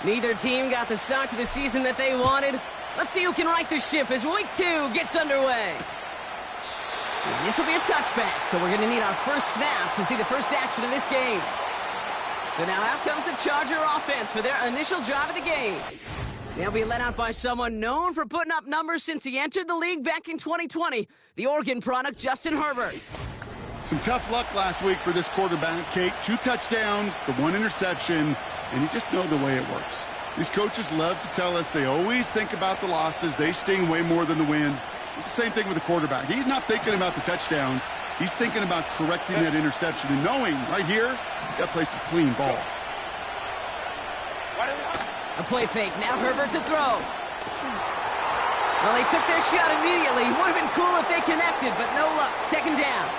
Neither team got the start to the season that they wanted. Let's see who can right the ship as week 2 gets underway. And this will be a touchback, so we're going to need our first snap to see the first action of this game. So now out comes the Charger offense for their initial drive of the game. They'll be led out by someone known for putting up numbers since he entered the league back in 2020, the Oregon product, Justin Herbert. Some tough luck last week for this quarterback, Kate. 2 touchdowns, the 1 interception, and you just know the way it works. These coaches love to tell us they always think about the losses. They sting way more than the wins. It's the same thing with the quarterback. He's not thinking about the touchdowns. He's thinking about correcting that interception and knowing right here he's got to play some clean ball. A play fake. Now Herbert to throw. Well, they took their shot immediately. Would have been cool if they connected, but no luck. Second down.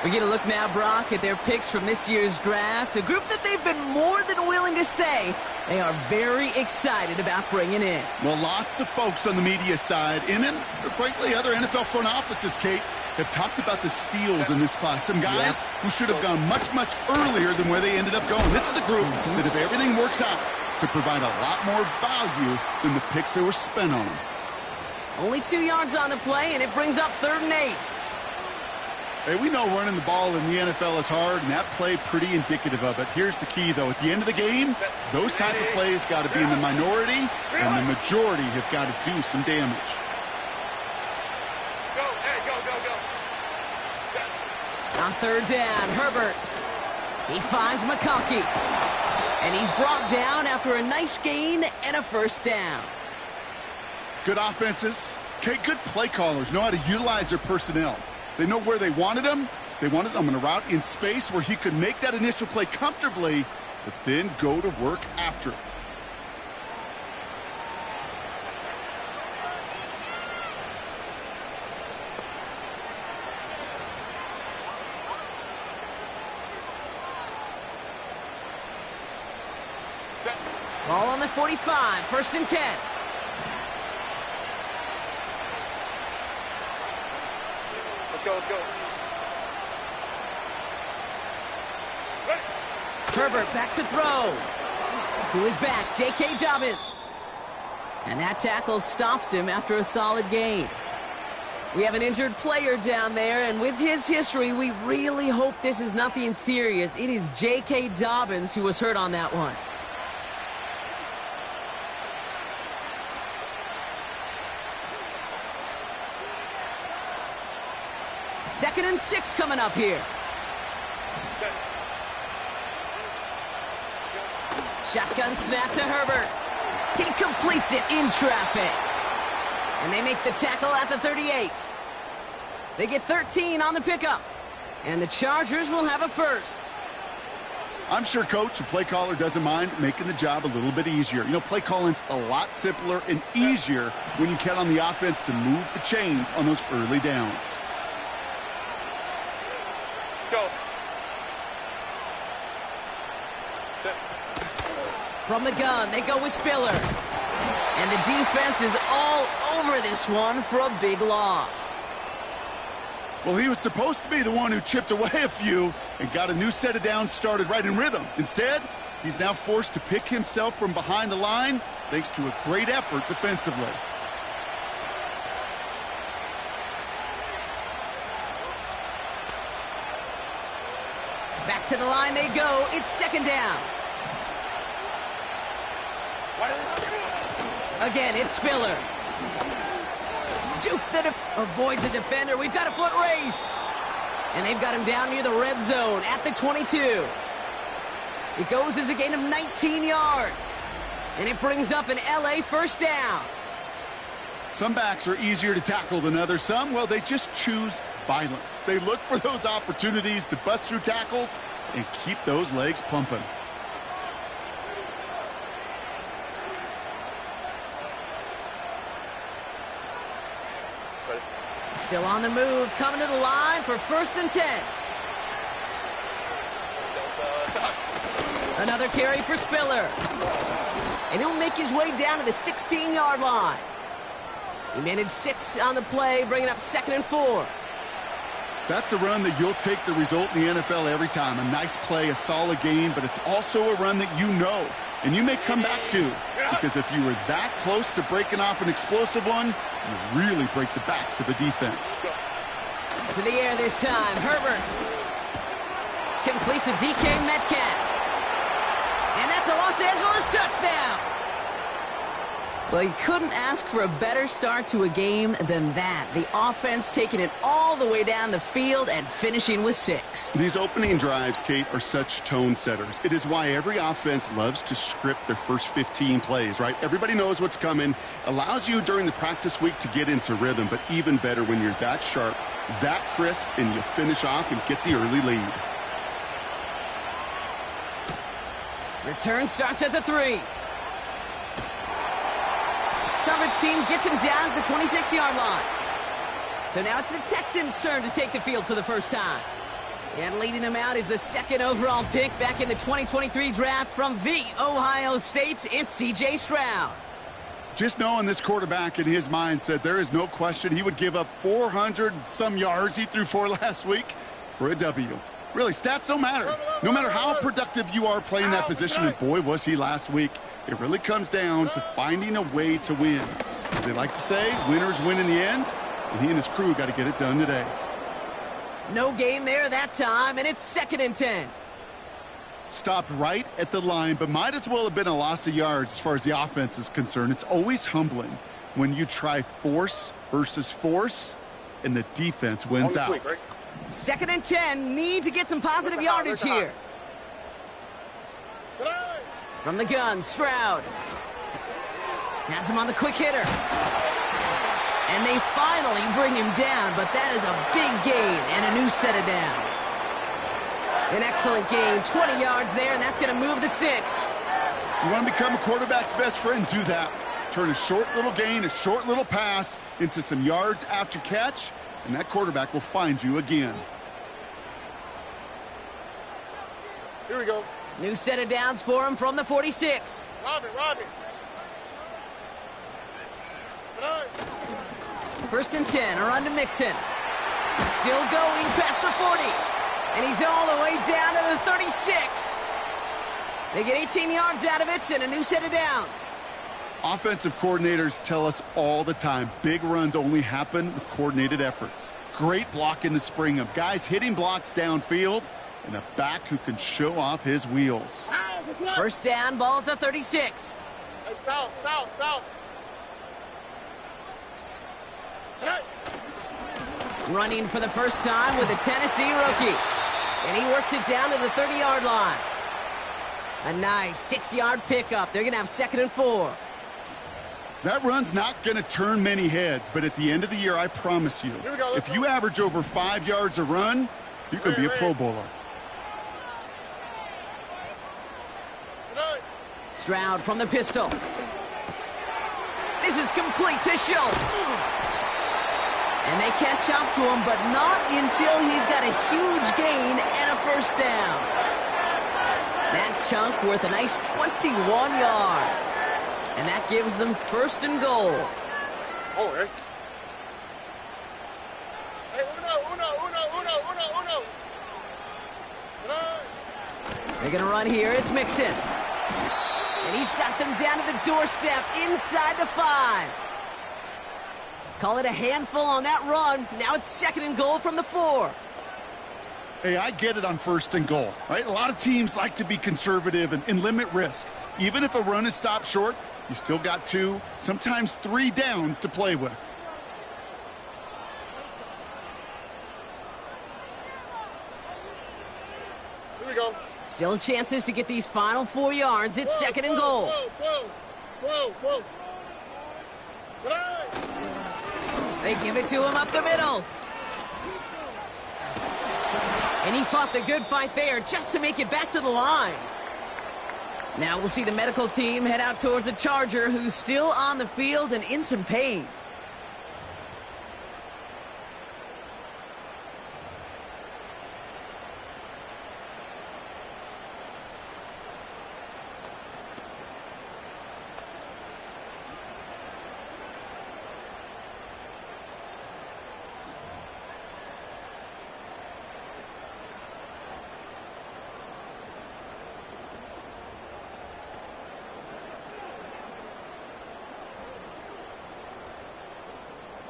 We get a look now, Brock, at their picks from this year's draft, a group that they've been more than willing to say they are very excited about bringing in. Well, lots of folks on the media side, and then, frankly, other NFL front offices, Kate, have talked about the steals in this class. Some guys who should have gone much, much earlier than where they ended up going. This is a group that, if everything works out, could provide a lot more value than the picks that were spent on them. Only 2 yards on the play, and it brings up 3rd and 8. Hey, we know running the ball in the NFL is hard, and that play pretty indicative of it. Here's the key, though. At the end of the game, those type of plays got to be in the minority, and the majority have got to do some damage. On 3rd down, Herbert. He finds McConkey. And he's brought down after a nice gain and a 1st down. Good offenses. Okay, good play callers know how to utilize their personnel. They know where they wanted him. They wanted him in a route in space where he could make that initial play comfortably, but then go to work after it. Ball on the 45, 1st and 10. Let's go. Herbert back to throw. To his back, J.K. Dobbins. And that tackle stops him after a solid gain. We have an injured player down there, and with his history, we really hope this is nothing serious. It is J.K. Dobbins who was hurt on that one. Second and 6 coming up here. Shotgun snap to Herbert. He completes it in traffic. And they make the tackle at the 38. They get 13 on the pickup. And the Chargers will have a 1st. I'm sure, Coach, the play caller doesn't mind making the job a little bit easier. You know, play calling's a lot simpler and easier when you count on the offense to move the chains on those early downs. Go. From the gun, they go with Spiller. And the defense is all over this one for a big loss. Well, he was supposed to be the one who chipped away a few and got a new set of downs started right in rhythm. Instead, he's now forced to pick himself from behind the line thanks to a great effort defensively. Back to the line they go. It's 2nd down. Again, it's Spiller. Juke that avoids a defender. We've got a foot race. And they've got him down near the red zone at the 22. It goes as a gain of 19 yards. And it brings up an LA 1st down. Some backs are easier to tackle than others. Some, well, they just choose violence. They look for those opportunities to bust through tackles and keep those legs pumping. Still on the move, coming to the line for 1st and 10. Another carry for Spiller. And he'll make his way down to the 16-yard line. He managed 6 on the play, bringing up 2nd and 4. That's a run that you'll take the result in the NFL every time. A nice play, a solid game, but it's also a run that you know, and you may come back to, because if you were that close to breaking off an explosive one, you really break the backs of a defense. To the air this time, Herbert completes a DK Metcalf. And that's a Los Angeles touchdown. Well, you couldn't ask for a better start to a game than that. The offense taking it all the way down the field and finishing with 6. These opening drives, Kate, are such tone setters. It is why every offense loves to script their first 15 plays, right? Everybody knows what's coming. Allows you during the practice week to get into rhythm, but even better when you're that sharp, that crisp, and you finish off and get the early lead. Return starts at the 3. Coverage team gets him down at the 26-yard line. So now it's the Texans' turn to take the field for the first time. And leading them out is the 2nd overall pick back in the 2023 draft from the Ohio State. It's C.J. Stroud. Just knowing this quarterback in his mindset, there is no question he would give up 400-some yards he threw for last week for a W. Really, stats don't matter. No matter how productive you are playing that position, and boy, was he last week, it really comes down to finding a way to win. As they like to say, winners win in the end, and he and his crew got to get it done today. No gain there that time, and it's 2nd and 10. Stopped right at the line, but might as well have been a loss of yards as far as the offense is concerned. It's always humbling when you try force versus force, and the defense wins out. 2nd and 10, need to get some positive yardage here. From the gun, Stroud has him on the quick hitter. And they finally bring him down, but that is a big gain and a new set of downs. An excellent gain, 20 yards there, and that's going to move the sticks. You want to become a quarterback's best friend, do that. Turn a short little gain, a short little pass into some yards after catch, and that quarterback will find you again. Here we go. New set of downs for him from the 46. Robbie. 1st and 10, a run to Mixon. Still going past the 40. And he's all the way down to the 36. They get 18 yards out of it and a new set of downs. Offensive coordinators tell us all the time, big runs only happen with coordinated efforts. Great block in the spring of guys hitting blocks downfield and a back who can show off his wheels. 1st down, ball at the 36. Hey, south. Hey. Running for the first time with a Tennessee rookie. And he works it down to the 30-yard line. A nice 6-yard pickup. They're going to have 2nd and 4. That run's not going to turn many heads, but at the end of the year, I promise you, if you average over 5 yards a run, you can be a Pro Bowler. Stroud from the pistol. This is complete to Schultz. And they catch up to him, but not until he's got a huge gain and a 1st down. That chunk worth a nice 21 yards. And that gives them 1st and goal. Oh, hey. Hey, uno. They're going to run here. It's Mixon. And he's got them down to the doorstep inside the 5. Call it a handful on that run. Now it's 2nd and goal from the 4. Hey, I get it on 1st and goal, right? A lot of teams like to be conservative and limit risk. Even if a run is stopped short, you still got 2, sometimes 3 downs to play with. Here we go. Still chances to get these final 4 yards. It's 2nd and goal. 12. They give it to him up the middle. And he fought the good fight there just to make it back to the line. Now we'll see the medical team head out towards a Charger who's still on the field and in some pain.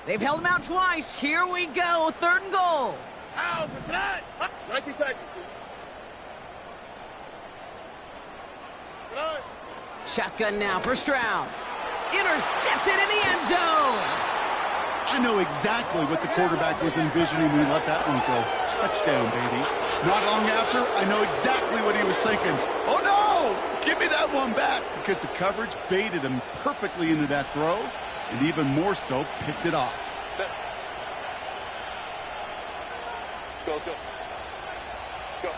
They've held him out twice. Here we go, 3rd and goal. Ow, what's that? 19 Texas. Good night. Shotgun now, first round. Intercepted in the end zone. I know exactly what the quarterback was envisioning when he let that one go. Touchdown, baby. Not long after, I know exactly what he was thinking. Oh, no! Give me that one back, because the coverage baited him perfectly into that throw, and even more so, picked it off. Set. Go, go. Go.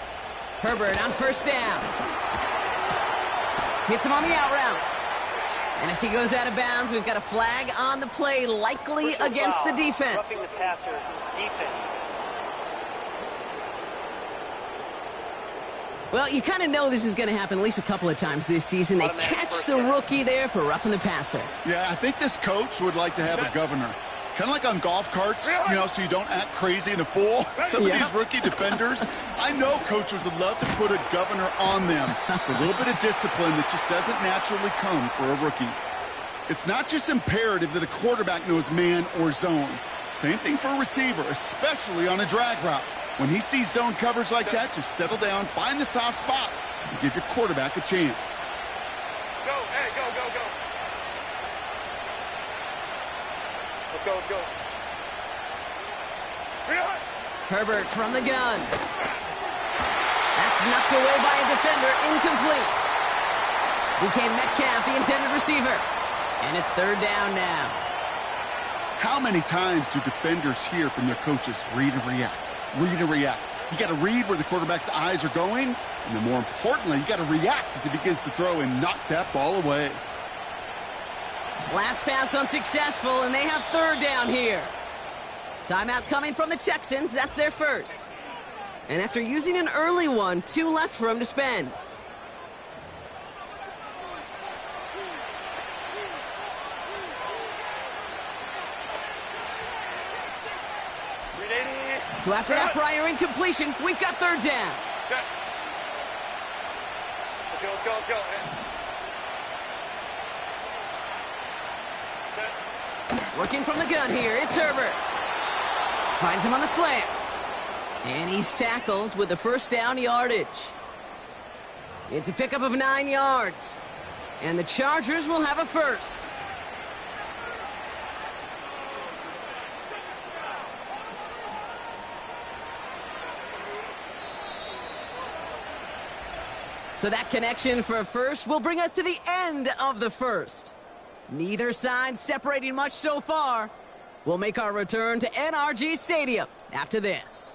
Herbert on first down. Hits him on the out route. And as he goes out of bounds, we've got a flag on the play, likely against the defense. Roughing the passer, defense. Well, you kind of know this is going to happen at least a couple of times this season. They catch the rookie there for roughing the passer. Yeah, I think this coach would like to have a governor. Kind of like on golf carts, you know, so you don't act crazy and a fool. Some of these rookie defenders, I know coaches would love to put a governor on them for a little bit of discipline that just doesn't naturally come for a rookie. It's not just imperative that a quarterback knows man or zone. Same thing for a receiver, especially on a drag route. When he sees zone coverage like that, just settle down, find the soft spot, and give your quarterback a chance. Go, hey, go, go, go. Let's go, let's go. Reload. Herbert from the gun. That's knocked away by a defender, incomplete. DK Metcalf, the intended receiver. And it's 3rd down now. How many times do defenders hear from their coaches, read and react, read and react? You got to read where the quarterback's eyes are going, and then more importantly, you got to react as he begins to throw and knock that ball away. Last pass unsuccessful, and they have 3rd down here. Timeout coming from the Texans. That's their first. And after using an early one, 2 left for him to spend. So after that prior incompletion, we've got 3rd down. Set. Let's go, let's go, let's go. Set. Working from the gun here, it's Herbert. Finds him on the slant. And he's tackled with the first down yardage. It's a pickup of 9 yards. And the Chargers will have a first. So that connection for a first will bring us to the end of the first. Neither side separating much so far. We'll make our return to NRG Stadium after this.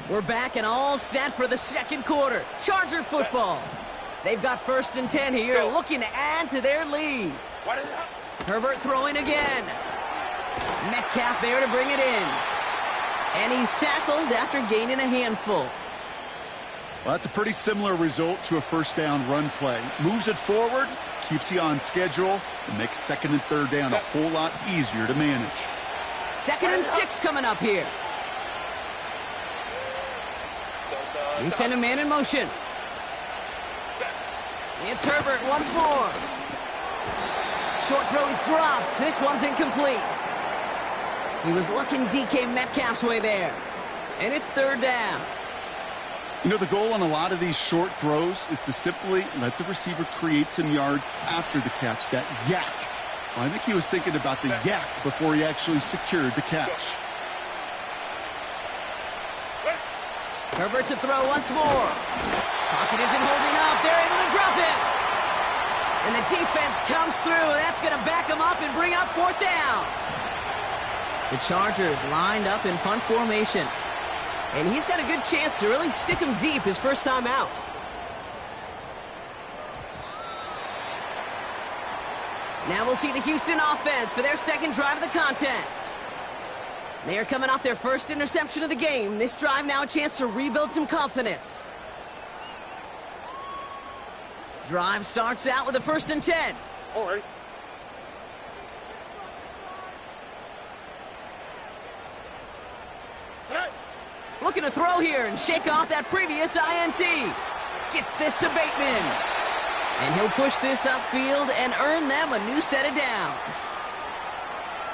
We're back and all set for the second quarter. Charger football. They've got 1st and 10 here, looking to add to their lead. Herbert throwing again. Metcalf there to bring it in. And he's tackled after gaining a handful. Well, that's a pretty similar result to a first down run play. Moves it forward, keeps you on schedule, and makes 2nd and 3rd down a whole lot easier to manage. 2nd and 6 coming up here. They send a man in motion. It's Herbert once more. Short throw is dropped. This one's incomplete. He was looking DK Metcalf's way there. And it's 3rd down. You know, the goal on a lot of these short throws is to simply let the receiver create some yards after the catch, that yak. Well, I think he was thinking about the yak before he actually secured the catch. Herbert to throw once more. Pocket isn't holding up. They're able to drop it. And the defense comes through. That's going to back them up and bring up 4th down. The Chargers lined up in punt formation. And he's got a good chance to really stick him deep his first time out. Now we'll see the Houston offense for their second drive of the contest. They are coming off their first interception of the game. This drive now a chance to rebuild some confidence. Drive starts out with a 1st and 10. All right. Looking to throw here and shake off that previous INT. Gets this to Bateman. And he'll push this upfield and earn them a new set of downs.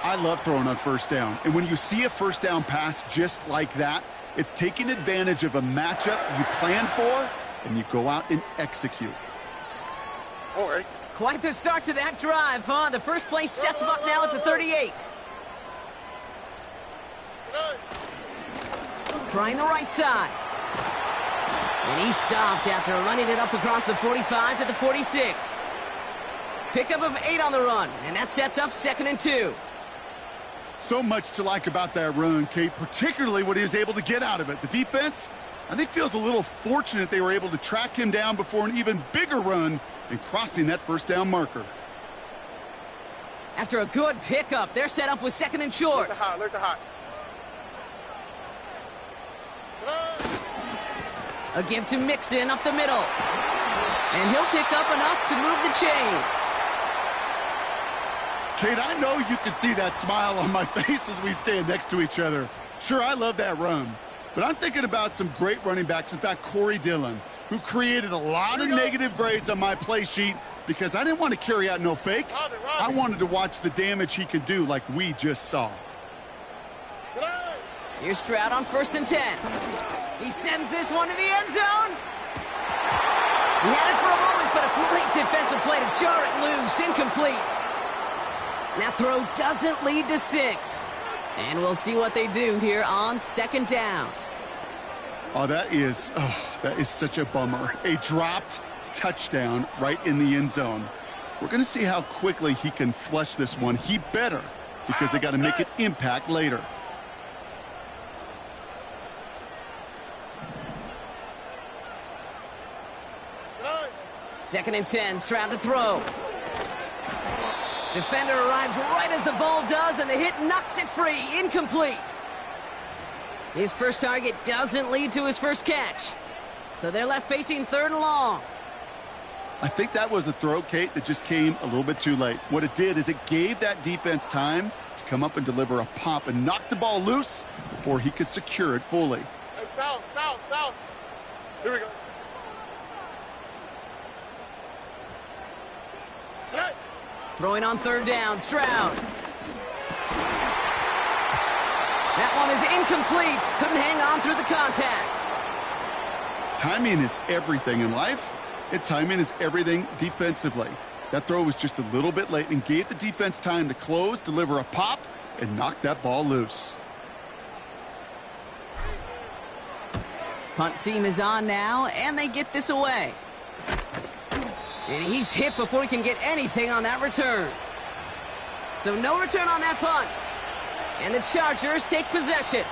I love throwing on 1st down. And when you see a 1st down pass just like that, it's taking advantage of a matchup you plan for, and you go out and execute. All right. Quite the start to that drive, huh? The first play sets him up now at the 38. Trying the right side. And he stopped after running it up across the 45 to the 46. Pickup of 8 on the run, and that sets up 2nd and 2. So much to like about that run, Kate, particularly what he was able to get out of it. The defense, I think, feels a little fortunate they were able to track him down before an even bigger run and crossing that 1st down marker. After a good pickup, they're set up with 2nd and short. Look the hot. A give to Mixon up the middle. And he'll pick up enough to move the chains. Kate, I know you can see that smile on my face as we stand next to each other. Sure, I love that run. But I'm thinking about some great running backs. In fact, Corey Dillon, who created a lot of negative grades on my play sheet because I didn't want to carry out no fake. I wanted to watch the damage he could do like we just saw. Here's Stroud on 1st and 10. He sends this one to the end zone. He had it for a moment, but a great defensive play to jar it loose. Incomplete. That throw doesn't lead to 6. And we'll see what they do here on 2nd down. Oh, that is such a bummer. A dropped touchdown right in the end zone. We're going to see how quickly he can flush this one. He better, because they got to make it impact later. Second and 10, Stroud to throw. Defender arrives right as the ball does, and the hit knocks it free. Incomplete. His first target doesn't lead to his first catch. So they're left facing 3rd and long. I think that was a throw, Kate, that just came a little bit too late. What it did is it gave that defense time to come up and deliver a pop and knock the ball loose before he could secure it fully. Hey, south. Here we go. Throwing on 3rd down, Stroud. That one is incomplete. Couldn't hang on through the contact. Timing is everything in life, and timing is everything defensively. That throw was just a little bit late and gave the defense time to close, deliver a pop, and knock that ball loose. Punt team is on now, and they get this away. And he's hit before he can get anything on that return. So no return on that punt. And the Chargers take possession.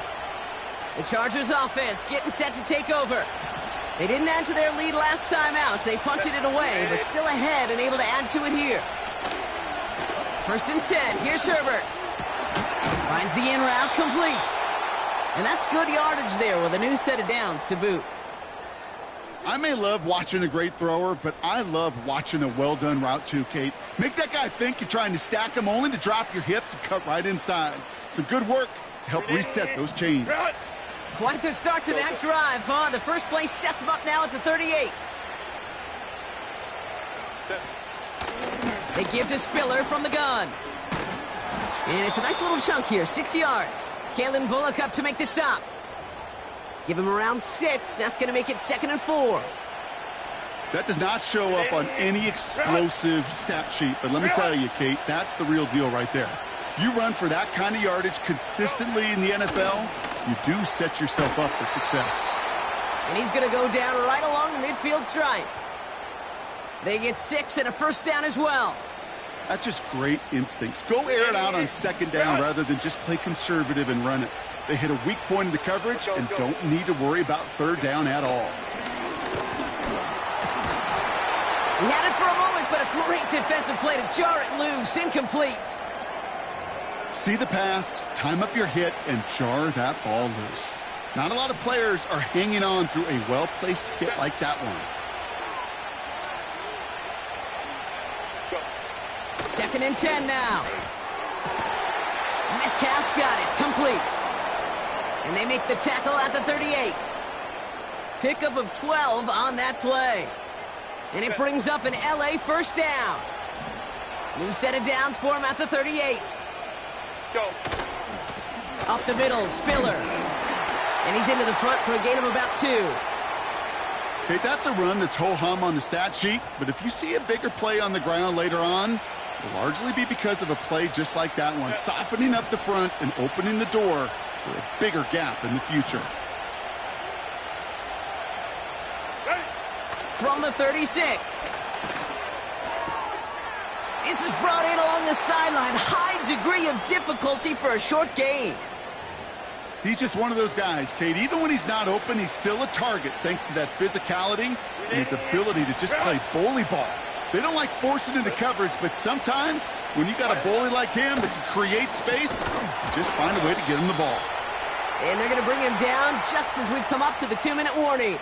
The Chargers offense getting set to take over. They didn't add to their lead last time out. They punted it away, but still ahead and able to add to it here. 1st and 10. Here's Herbert. Finds the in route complete. And that's good yardage there with a new set of downs to boot. I may love watching a great thrower, but I love watching a well-done route too, Kate. Make that guy think you're trying to stack him only to drop your hips and cut right inside. Some good work to help reset those chains. Quite the start to that drive, huh? The first play sets him up now at the 38. They give to Spiller from the gun. And it's a nice little chunk here, 6 yards. Kalen Bullock up to make the stop. Give him around 6. That's going to make it 2nd and 4. That does not show up on any explosive stat sheet, but let me tell you, Kate, that's the real deal right there. You run for that kind of yardage consistently in the NFL, you do set yourself up for success. And he's going to go down right along the midfield stripe. They get 6 and a first down as well. That's just great instincts. Go air it out on 2nd down rather than just play conservative and run it. They hit a weak point in the coverage and don't need to worry about 3rd down at all. He had it for a moment, but a great defensive play to jar it loose. Incomplete. See the pass, time up your hit, and jar that ball loose. Not a lot of players are hanging on through a well-placed hit like that one. 2nd and 10 now. Metcalf's got it, complete. And they make the tackle at the 38. Pickup of 12 on that play. And it brings up an LA first down. New set of downs for him at the 38. Go. Up the middle, Spiller. And he's into the front for a gain of about 2. Okay, that's a run that's ho-hum on the stat sheet, but if you see a bigger play on the ground later on, it'll largely be because of a play just like that one, softening up the front and opening the door for a bigger gap in the future. From the 36. This is brought in along the sideline. High degree of difficulty for a short gain. He's just one of those guys, Kate. Even when he's not open, he's still a target thanks to that physicality and his ability to just play bully ball. They don't like forcing into coverage, but sometimes when you got a bully like him that can create space, just find a way to get him the ball. And they're going to bring him down just as we've come up to the 2-minute warning.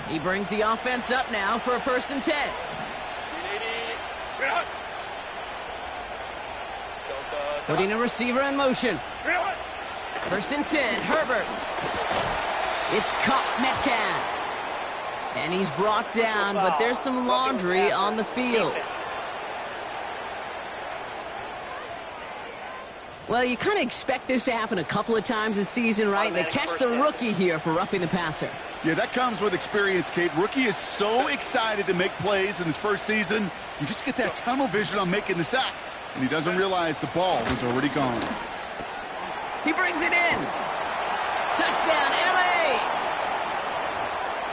He brings the offense up now for a 1st and 10. Putting a receiver in motion. 1st and 10, Herbert. It's caught Metcalf. And he's brought down, but there's some laundry on the field. Well, you kind of expect this to happen a couple of times this season, right? They catch the rookie here for roughing the passer. Yeah, that comes with experience, Kate. Rookie is so excited to make plays in his first season. You just get that tunnel vision on making the sack, and he doesn't realize the ball was already gone. He brings it in. Touchdown, LA!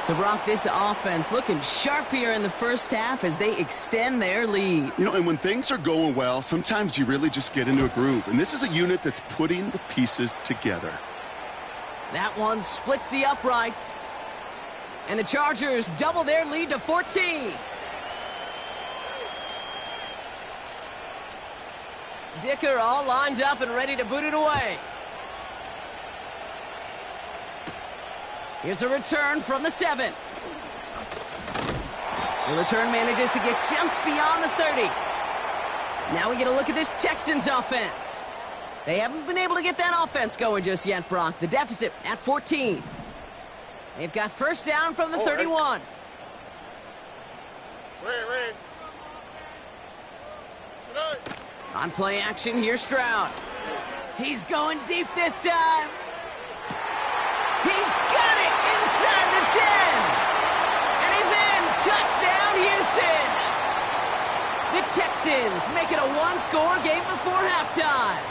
So, Brock, this offense looking sharp here in the first half as they extend their lead. You know, and when things are going well, sometimes you really just get into a groove. And this is a unit that's putting the pieces together. That one splits the uprights. And the Chargers double their lead to 14. Dicker all lined up and ready to boot it away. Here's a return from the 7. The return manages to get just beyond the 30. Now we get a look at this Texans offense. They haven't been able to get that offense going just yet, Brock. The deficit at 14. They've got first down from the 31. Ray. On play action, here's Stroud. He's going deep this time. He's got it inside the 10. And he's in. Touchdown, Houston. The Texans make it a one-score game before halftime.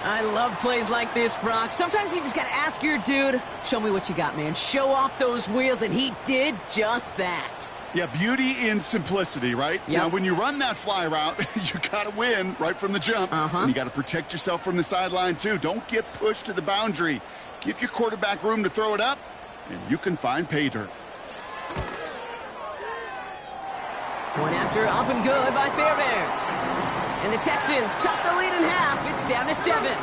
I love plays like this, Brock. Sometimes you just got to ask your dude, show me what you got, man. Show off those wheels, and he did just that. Yeah, beauty in simplicity, right? Yep. Now, when you run that fly route, you got to win right from the jump. And you got to protect yourself from the sideline, too. Don't get pushed to the boundary. Give your quarterback room to throw it up, and you can find pay dirt. Point after, up and good by Fairbairn. And the Texans chop the lead in half. It's down to 7.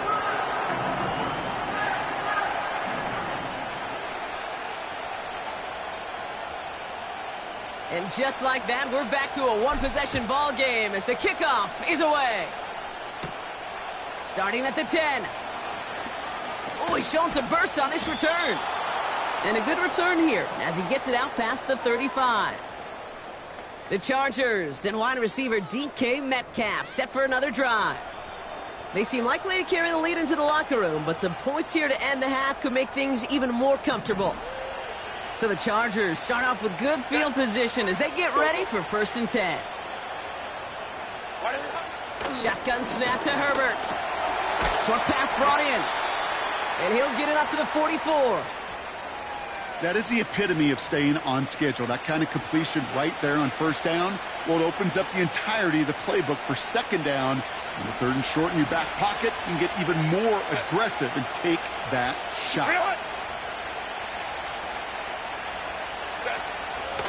And just like that, we're back to a one-possession ball game as the kickoff is away. Starting at the 10. Oh, he's showing some burst on this return. And a good return here as he gets it out past the 35. The Chargers and wide receiver DK Metcalf set for another drive. They seem likely to carry the lead into the locker room, but some points here to end the half could make things even more comfortable. So the Chargers start off with good field position as they get ready for 1st and 10. Shotgun snap to Herbert. Short pass brought in. And he'll get it up to the 44. That is the epitome of staying on schedule. That kind of completion right there on first down. Well, it opens up the entirety of the playbook for second down. And the 3rd and short in your back pocket, you can get even more aggressive and take that shot.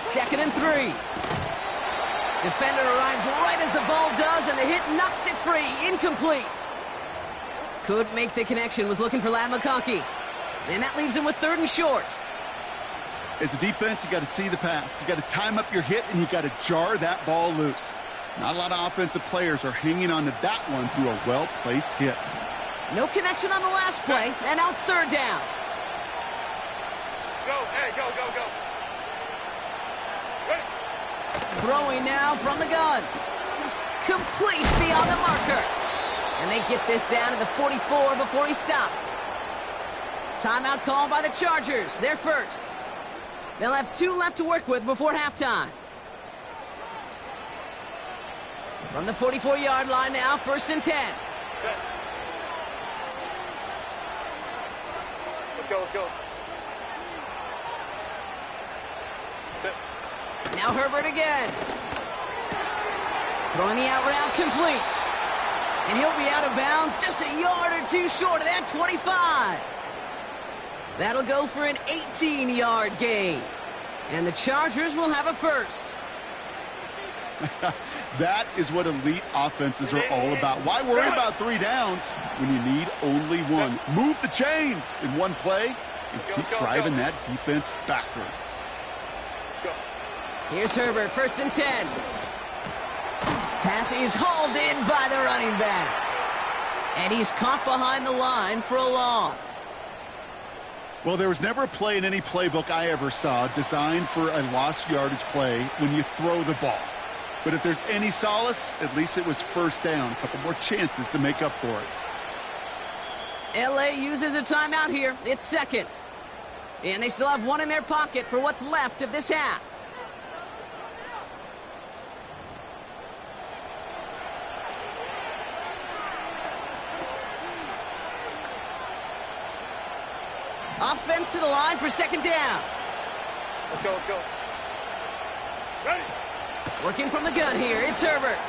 2nd and 3. Defender arrives right as the ball does, and the hit knocks it free. Incomplete. Couldn't make the connection. Was looking for Ladd McConkey. And that leaves him with 3rd and short. As a defense, you got to see the pass. You got to time up your hit, and you got to jar that ball loose. Not a lot of offensive players are hanging on to that one through a well-placed hit. No connection on the last play, and now it's 3rd down. Go, hey, go, go, go. Ready? Throwing now from the gun. Complete beyond the marker. And they get this down to the 44 before he stopped. Timeout called by the Chargers. They're first. They'll have 2 left to work with before halftime. From the 44-yard line now, 1st and 10. Set. Let's go, let's go. Set. Now Herbert again. Throwing the out route complete. And he'll be out of bounds just a yard or 2 short of that 25. That'll go for an 18-yard gain. And the Chargers will have a first. That is what elite offenses are all about. Why worry about 3 downs when you need only 1? Move the chains in one play and keep driving that defense backwards. Go. Here's Herbert, 1st and 10. Pass is hauled in by the running back. And he's caught behind the line for a loss. Well, there was never a play in any playbook I ever saw designed for a lost yardage play when you throw the ball. But if there's any solace, at least it was 1st down. A couple more chances to make up for it. LA uses a timeout here. It's 2nd. And they still have 1 in their pocket for what's left of this half. Offense to the line for 2nd down. Let's go, let's go. Ready? Working from the gun here, it's Herbert.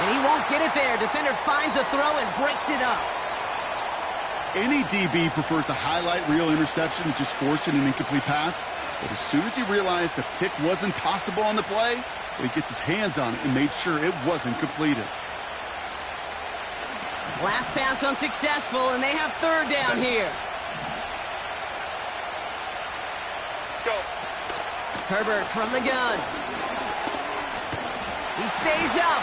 And he won't get it there. Defender finds a throw and breaks it up. Any DB prefers a highlight reel interception to just forcing an incomplete pass. But as soon as he realized a pick wasn't possible on the play, he gets his hands on it and made sure it wasn't completed. Last pass unsuccessful, and they have 3rd down here. Go. Herbert from the gun. He stays up.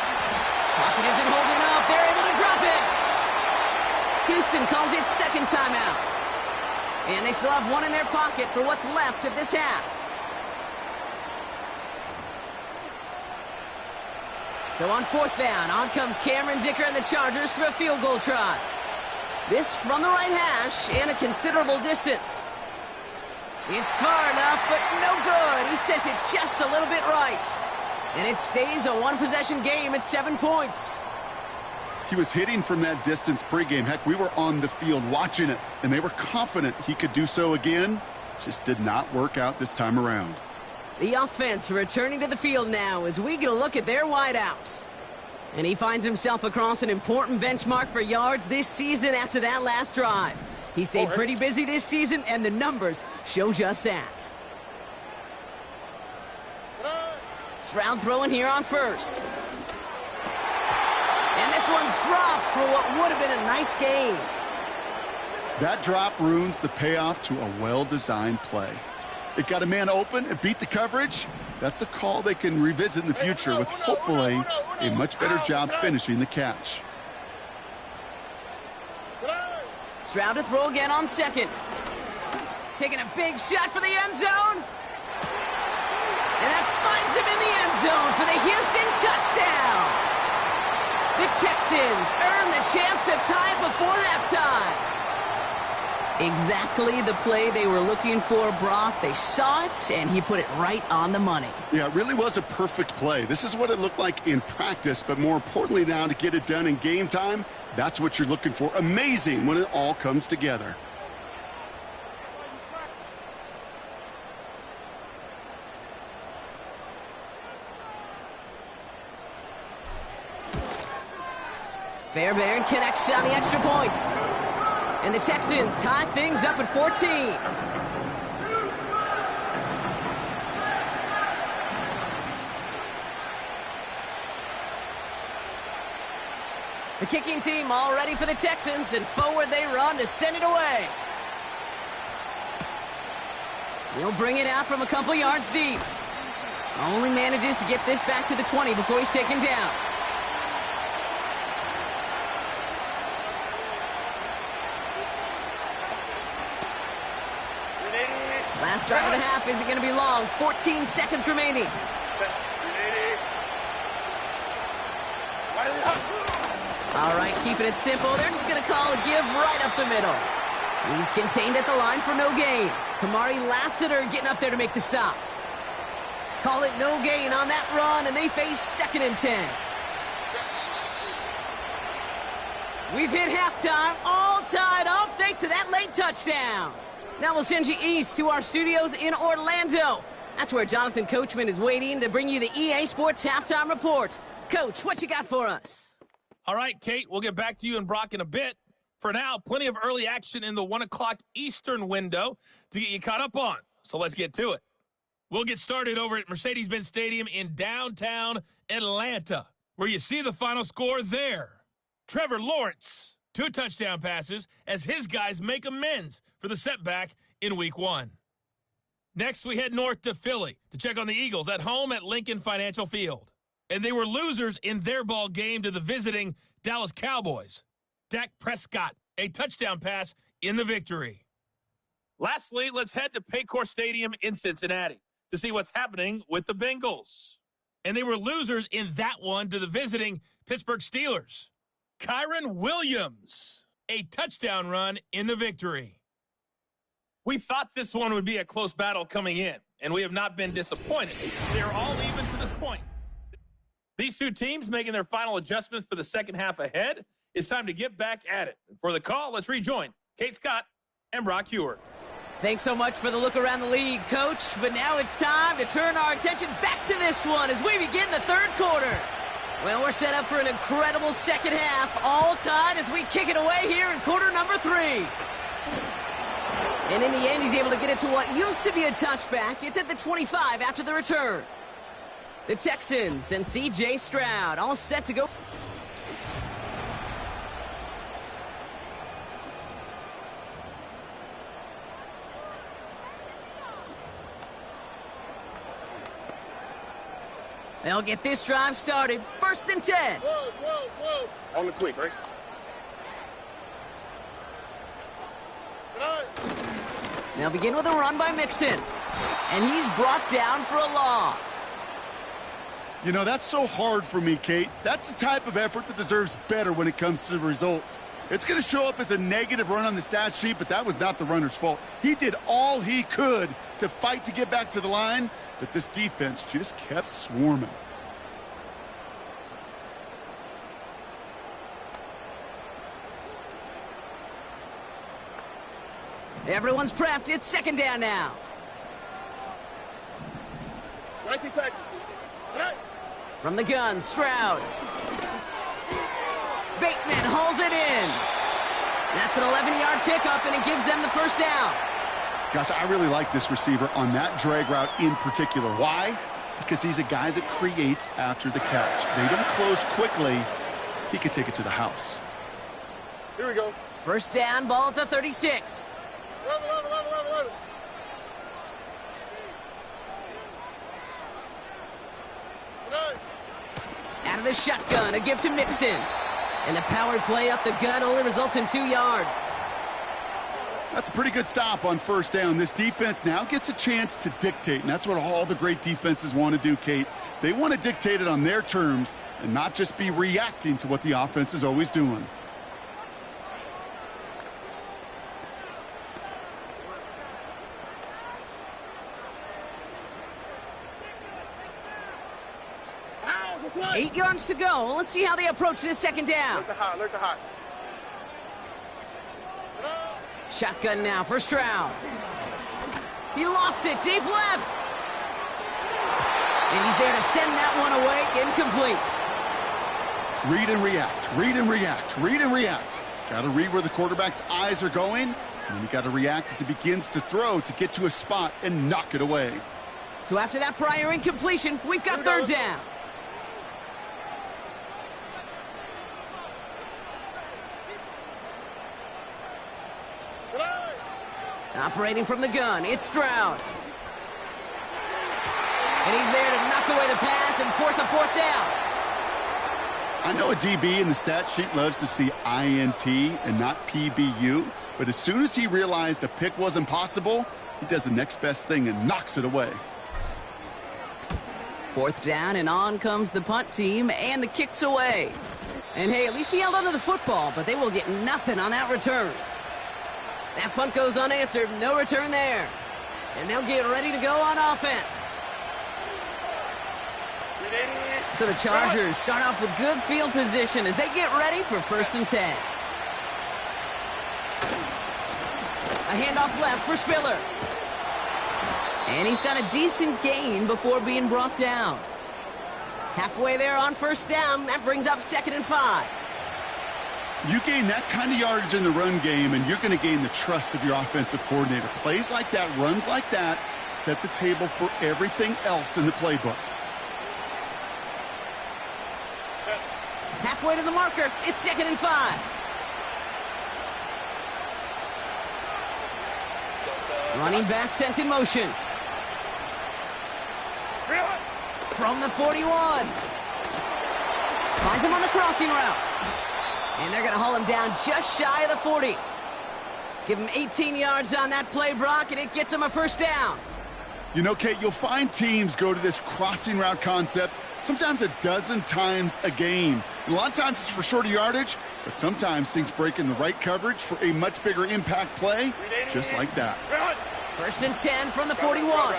Pocket isn't holding up. They're able to drop it. Houston calls it 2nd timeout. And they still have 1 in their pocket for what's left of this half. So on 4th down, on comes Cameron Dicker and the Chargers for a field goal try. This from the right hash and a considerable distance. It's far enough, but no good. He sent it just a little bit right. And it stays a 1-possession game at 7 points. He was hitting from that distance pregame. Heck, we were on the field watching it, and they were confident he could do so again. Just did not work out this time around. The offense returning to the field now as we get a look at their wideouts. And he finds himself across an important benchmark for yards this season after that last drive. He stayed pretty busy this season, and the numbers show just that. Stroud throwing here on 1st. And this one's dropped for what would have been a nice gain. That drop ruins the payoff to a well-designed play. It got a man open, it beat the coverage. That's a call they can revisit in the future with hopefully a much better job finishing the catch. Stroud to throw again on 2nd. Taking a big shot for the end zone. And that finds him in the end zone for the Houston touchdown. The Texans earn the chance to tie it before halftime. Exactly the play they were looking for, Brock. They saw it, and he put it right on the money. Yeah, it really was a perfect play. This is what it looked like in practice, but more importantly now to get it done in game time, that's what you're looking for. Amazing when it all comes together. Fairbairn connects on the extra point. And the Texans tie things up at 14. The kicking team all ready for the Texans, and forward they run to send it away. He'll bring it out from a couple yards deep. Only manages to get this back to the 20 before he's taken down. Last drive of the half isn't going to be long. 14 seconds remaining. All right, keeping it simple. They're just going to call a give right up the middle. He's contained at the line for no gain. Kamari Lassiter getting up there to make the stop. Call it no gain on that run, and they face 2nd and 10. We've hit halftime, all tied up thanks to that late touchdown. Now we'll send you east to our studios in Orlando. That's where Jonathan Coachman is waiting to bring you the EA Sports Halftime Report. Coach, what you got for us? All right, Kate, we'll get back to you and Brock in a bit. For now, plenty of early action in the 1 o'clock Eastern window to get you caught up on. So let's get to it. We'll get started over at Mercedes-Benz Stadium in downtown Atlanta, where you see the final score there. Trevor Lawrence, 2 touchdown passes as his guys make amends for the setback in Week 1. Next, we head north to Philly to check on the Eagles at home at Lincoln Financial Field. And they were losers in their ball game to the visiting Dallas Cowboys. Dak Prescott, a touchdown pass in the victory. Lastly, let's head to Paycor Stadium in Cincinnati to see what's happening with the Bengals. And they were losers in that one to the visiting Pittsburgh Steelers. Kyron Williams, a touchdown run in the victory. We thought this one would be a close battle coming in, and we have not been disappointed. They're all even to this point. These two teams making their final adjustments for the second half ahead. It's time to get back at it. For the call, let's rejoin Kate Scott and Brock Hewer. Thanks so much for the look around the league, Coach. But now it's time to turn our attention back to this one as we begin the 3rd quarter. Well, we're set up for an incredible second half, all tied as we kick it away here in quarter number 3. And in the end, he's able to get it to what used to be a touchback. It's at the 25 after the return. The Texans and C.J. Stroud all set to go. They'll get this drive started. 1st and 10. Whoa. On the quick, right? They'll begin with a run by Mixon. And he's brought down for a loss. You know, that's so hard for me, Kate. That's the type of effort that deserves better when it comes to the results. It's going to show up as a negative run on the stat sheet, but that was not the runner's fault. He did all he could to fight to get back to the line, but this defense just kept swarming. Everyone's prepped. It's 2nd down now. 19 Texans. From the gun, Stroud. Bateman hauls it in. That's an 11-yard pickup, and it gives them the 1st down. Gosh, I really like this receiver on that drag route in particular. Why? Because he's a guy that creates after the catch. They don't close quickly. He could take it to the house. Here we go. 1st down, ball at the 36. 11. Out of the shotgun, a give to Mixon. And the powered play up the gut only results in 2 yards. That's a pretty good stop on 1st down. This defense now gets a chance to dictate, and that's what all the great defenses want to do, Kate. They want to dictate it on their terms and not just be reacting to what the offense is always doing. Ow, 8 yards to go. Let's see how they approach this 2nd down. Look the hot. Shotgun now for Stroud. He lofts it deep left. And he's there to send that one away, incomplete. Read and react, read and react, read and react. Got to read where the quarterback's eyes are going, and then you got to react as he begins to throw to get to a spot and knock it away. So after that prior incompletion, we've got 3rd down. Operating from the gun, it's Stroud. And he's there to knock away the pass and force a fourth down. I know a DB in the stat sheet loves to see INT and not PBU, but as soon as he realized a pick wasn't possible, he does the next best thing and knocks it away. Fourth down, and on comes the punt team, and the kick's away. And hey, at least he held onto the football, but they will get nothing on that return. That punt goes unanswered, no return there. And they'll get ready to go on offense. So the Chargers start off with good field position as they get ready for 1st and 10. A handoff left for Spiller. And he's got a decent gain before being brought down. Halfway there on 1st down, that brings up 2nd and 5. You gain that kind of yardage in the run game, and you're going to gain the trust of your offensive coordinator. Plays like that, runs like that, set the table for everything else in the playbook. Halfway to the marker, it's 2nd and 5. Running back sent in motion. From the 41. Finds him on the crossing route. And they're going to haul him down just shy of the 40. Give him 18 yards on that play, Brock, and it gets him a 1st down. You know, Kate, you'll find teams go to this crossing route concept sometimes a dozen times a game. And a lot of times it's for shorter yardage, but sometimes things break in the right coverage for a much bigger impact play, just like that. 1st and 10 from the 41.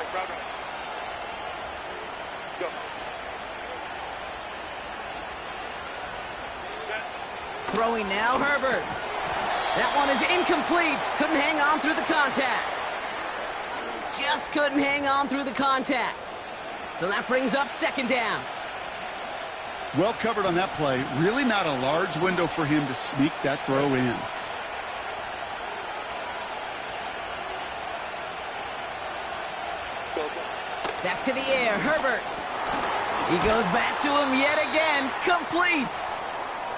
Throwing now, Herbert. That one is incomplete. Couldn't hang on through the contact. Just couldn't hang on through the contact. So that brings up 2nd down. Well covered on that play. Really not a large window for him to sneak that throw in. Back to the air, Herbert. He goes back to him yet again. Complete.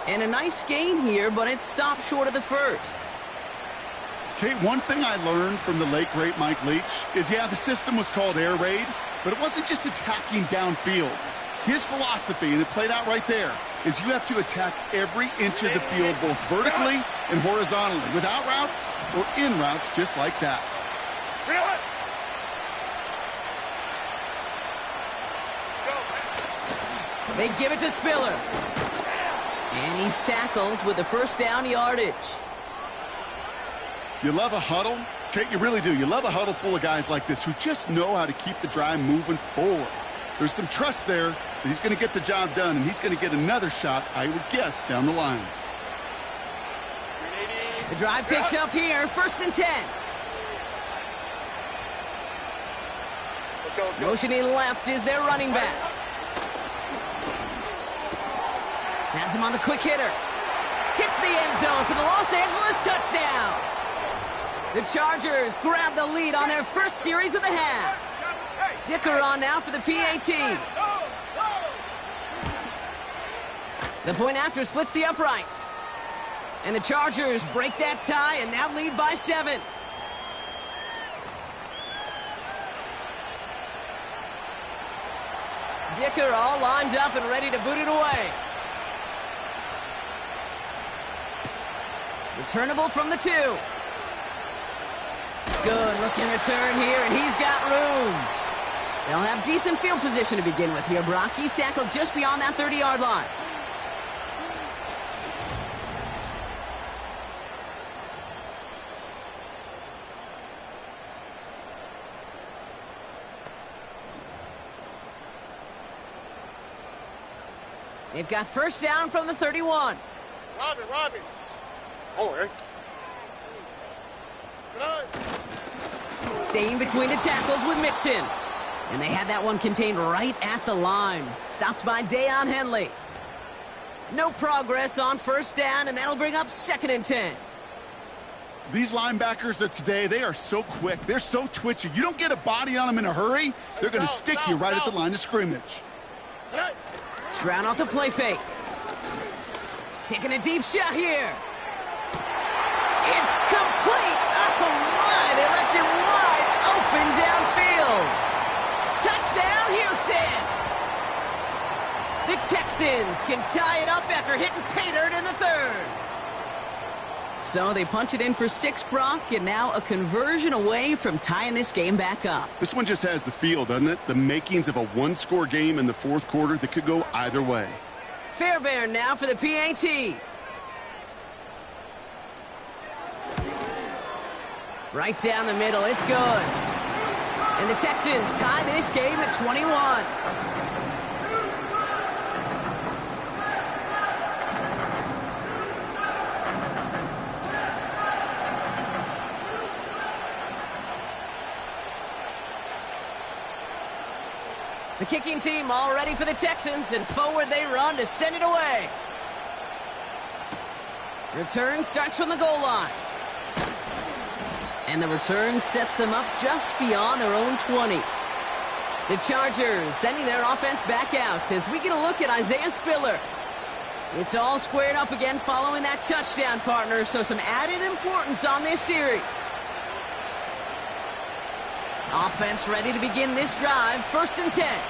And a nice gain here, but it stopped short of the 1st. Kate, one thing I learned from the late, great Mike Leach is, yeah, the system was called air raid, but it wasn't just attacking downfield. His philosophy, and it played out right there, is you have to attack every inch of the field, both vertically and horizontally, without routes or in routes just like that. They give it to Spiller. And he's tackled with the 1st down yardage. You love a huddle? Kate, you really do. You love a huddle full of guys like this who just know how to keep the drive moving forward. There's some trust there that he's going to get the job done, and he's going to get another shot, I would guess, down the line. The drive picks up here, 1st and 10. Motioning left is their running back. Has him on the quick hitter. Hits the end zone for the Los Angeles touchdown. The Chargers grab the lead on their 1st series of the half. Dicker on now for the PAT. The point after splits the uprights. And the Chargers break that tie and now lead by 7. Dicker all lined up and ready to boot it away. Returnable from the 2. Good looking return here, and he's got room. They'll have decent field position to begin with here, Brock. He's tackled just beyond that 30-yard line. They've got 1st down from the 31. Robbie. Oh, hey. Staying between the tackles with Mixon. And they had that one contained right at the line. Stopped by Dayon Henley. No progress on 1st down, and that'll bring up 2nd and 10. These linebackers of today, they are so quick. They're so twitchy. You don't get a body on them in a hurry, they're going to stick you right at the line of scrimmage. Stroud off the play fake. Taking a deep shot here. It's complete. Oh, my. They left him wide open downfield. Touchdown, Houston! The Texans can tie it up after hitting pay dirt in the third. So they punch it in for 6, Brock, and now a conversion away from tying this game back up. This one just has the feel, doesn't it? The makings of a one-score game in the fourth quarter that could go either way. Fairbairn now for the PAT. Right down the middle, it's good. And the Texans tie this game at 21. The kicking team all ready for the Texans, and forward they run to send it away. Return starts from the goal line. And the return sets them up just beyond their own 20. The Chargers sending their offense back out as we get a look at Isaiah Spiller. It's all squared up again following that touchdown, partner, so some added importance on this series. Offense ready to begin this drive. 1st and 10.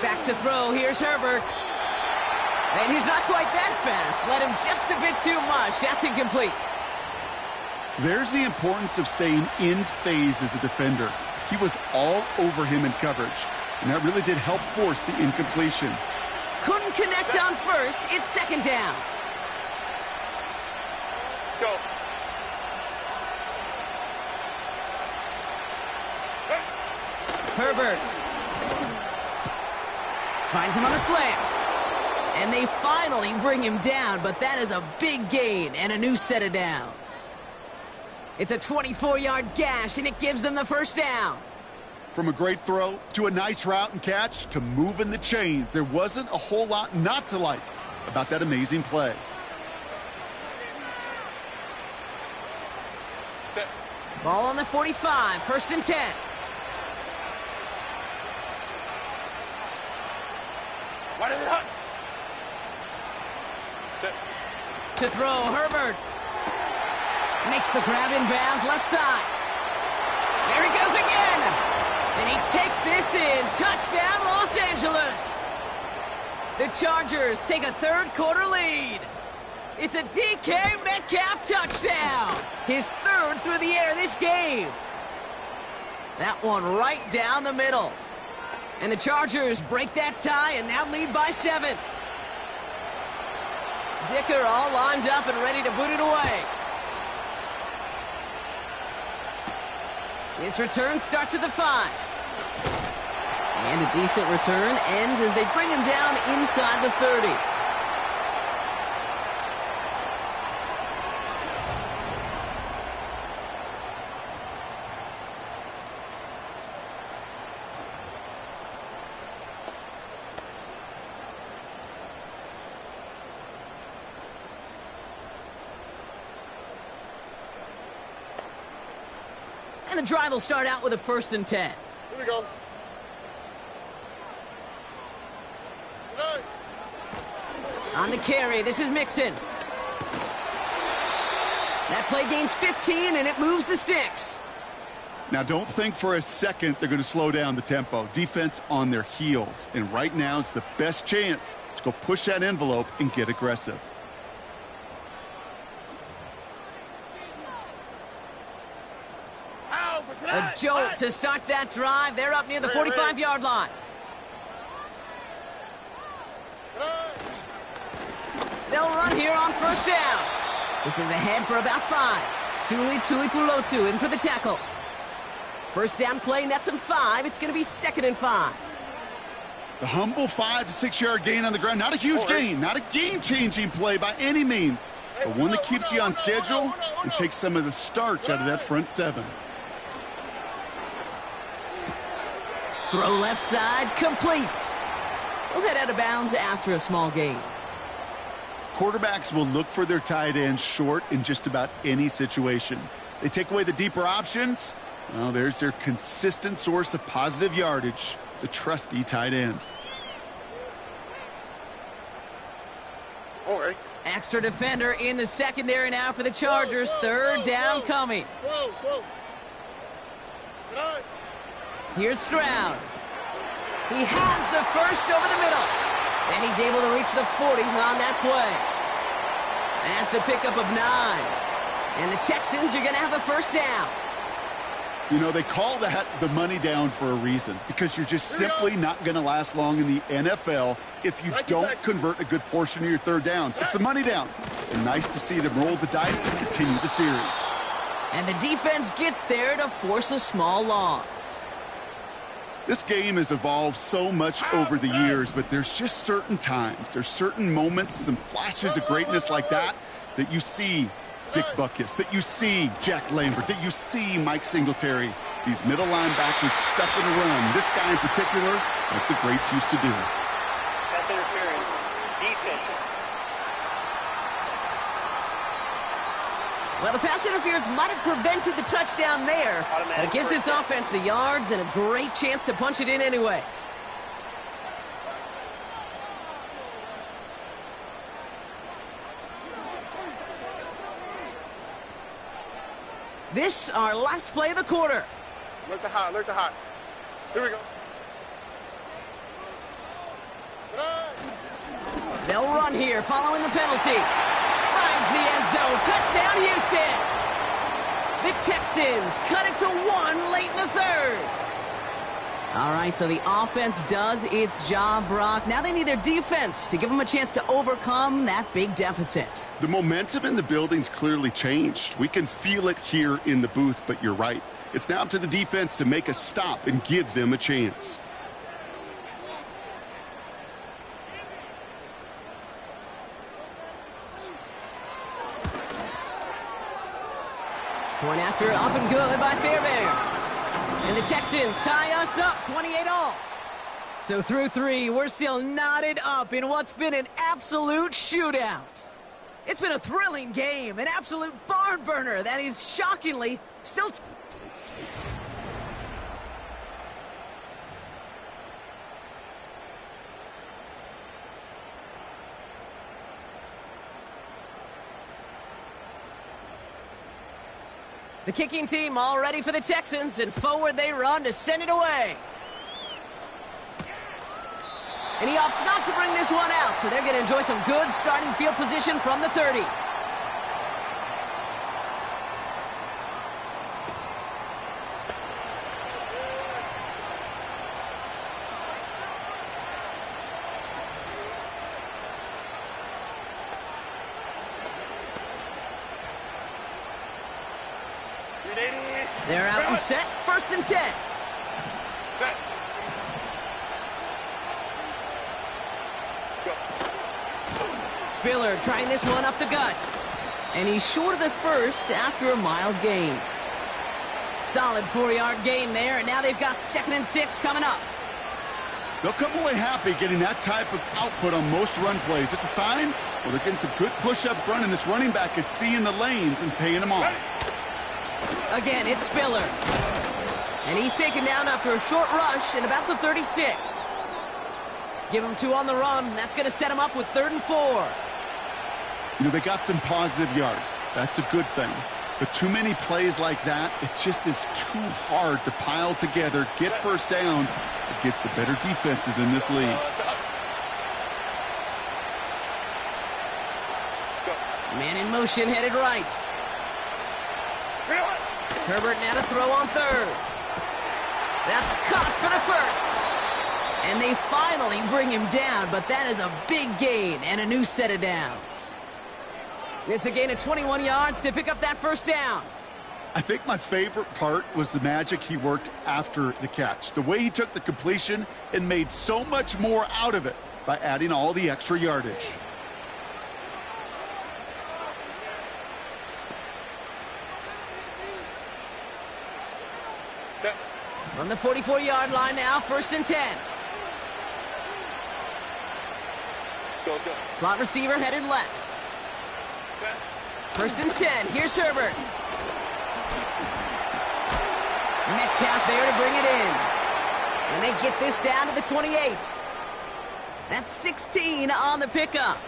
Back to throw. Here's Herbert. And he's not quite that fast. Let him just a bit too much. That's incomplete. There's the importance of staying in phase as a defender. He was all over him in coverage, and that really did help force the incompletion. Couldn't connect on first. It's 2nd down. Go. Herbert finds him on the slant. And they finally bring him down, but that is a big gain and a new set of downs. It's a 24-yard gash, and it gives them the 1st down. From a great throw to a nice route and catch to moving the chains, there wasn't a whole lot not to like about that amazing play. Ball on the 45, 1st and 10. What is it? To throw, Herbert. Makes the grab in bounds, left side. There he goes again. And he takes this in. Touchdown, Los Angeles. The Chargers take a 3rd quarter lead. It's a DK Metcalf touchdown. His 3rd through the air this game. That one right down the middle. And the Chargers break that tie and now lead by 7. Dicker all lined up and ready to boot it away. His return starts at the 5. And a decent return ends as they bring him down inside the 30. And the drive will start out with a 1st and 10. Here we go. On the carry, this is Mixon. That play gains 15, and it moves the sticks. Now, don't think for a second they're going to slow down the tempo. Defense on their heels. And right now is the best chance to go push that envelope and get aggressive. A jolt to start that drive. They're up near the 45-yard line. They'll run here on 1st down. This is ahead for about 5. Tulipulotu in for the tackle. 1st down play nets him 5. It's going to be 2nd and 5. The humble 5 to 6 yard gain on the ground. Not a huge gain, not a game-changing play by any means, but one that keeps you on schedule and takes some of the starch out of that front 7. Throw left side, complete. We'll head out of bounds after a small gain. Quarterbacks will look for their tight end short in just about any situation. They take away the deeper options. Well, there's their consistent source of positive yardage, the trusty tight end. Don't worry. Extra defender in the secondary now for the Chargers. Third down coming. Whoa. Here's Stroud. He has the first over the middle. And he's able to reach the 40 on that play. That's a pickup of 9. And the Texans are going to have a first down. You know, they call that the money down for a reason, because you're just simply not going to last long in the NFL if you don't convert a good portion of your third downs. It's the money down. And nice to see them roll the dice and continue the series. And the defense gets there to force a small loss. This game has evolved so much over the years, but there's just certain times, there's certain moments, some flashes of greatness like that you see Dick Butkus, that you see Jack Lambert, that you see Mike Singletary. These middle linebackers stuffing a run. This guy in particular, like the greats used to do. Pass interference. Defense. Well, the pass interference might have prevented the touchdown there, but it gives this offense the yards and a great chance to punch it in anyway. This, our last play of the quarter. Look the hot. Here we go. They'll run here following the penalty. Finds the end zone. Touchdown, Houston. The Texans cut it to 1 late in the third. All right, so the offense does its job, Brock. Now they need their defense to give them a chance to overcome that big deficit. The momentum in the building's clearly changed. We can feel it here in the booth, but you're right. It's now up to the defense to make a stop and give them a chance. Point after up and good by Fairbairn. And the Texans tie us up 28-all. So through 3, we're still knotted up in what's been an absolute shootout. It's been a thrilling game, an absolute barn burner that is shockingly still... The kicking team all ready for the Texans, and forward they run to send it away. And he opts not to bring this one out, so they're going to enjoy some good starting field position from the 30. They're out and set. 1st and 10. Set. Go. Spiller trying this one up the gut. And he's short of the first after a mild gain. Solid 4-yard gain there, and now they've got 2nd and 6 coming up. They'll come away happy getting that type of output on most run plays. It's a sign, well, they're getting some good push up front, and this running back is seeing the lanes and paying them off. Again, it's Spiller. And he's taken down after a short rush in about the 36. Give him 2 on the run. That's going to set him up with 3rd and 4. You know, they got some positive yards. That's a good thing. But too many plays like that, it just is too hard to pile together, get first downs against the better defenses in this league. Man in motion, headed right. Herbert now to throw on 3rd. That's caught for the 1st. And they finally bring him down, but that is a big gain and a new set of downs. It's a gain of 21 yards to pick up that 1st down. I think my favorite part was the magic he worked after the catch. The way he took the completion and made so much more out of it by adding all the extra yardage. From the 44-yard line now, 1st and 10. Go. Slot receiver headed left. 1st and 10. Here's Herbert. Metcalf there to bring it in. And they get this down to the 28. That's 16 on the pickup.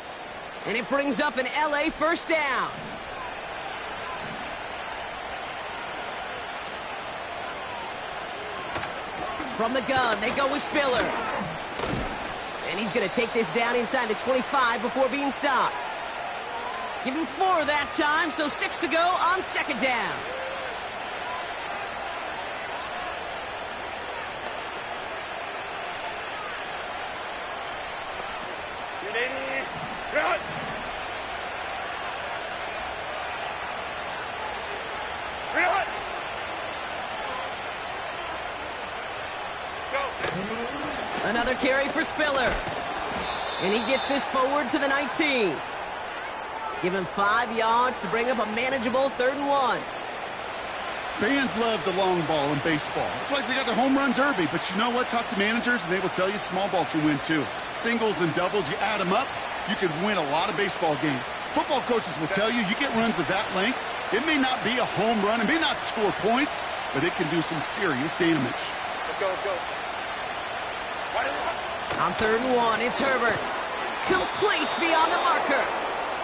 And it brings up an LA first down. From the gun, they go with Spiller. And he's going to take this down inside the 25 before being stopped. Give him 4 that time, so 6 to go on second down. Run! Run! Go! Another carry for Spiller. And he gets this forward to the 19. Give him 5 yards to bring up a manageable 3rd and 1. Fans love the long ball in baseball. It's like they got the home run derby, but you know what? Talk to managers, and they will tell you small ball can win too. Singles and doubles, you add them up, you can win a lot of baseball games. Football coaches will tell you get runs of that length. It may not be a home run, it may not score points, but it can do some serious damage. Let's go, let's go. On 3rd and 1, it's Herbert. Complete beyond the marker.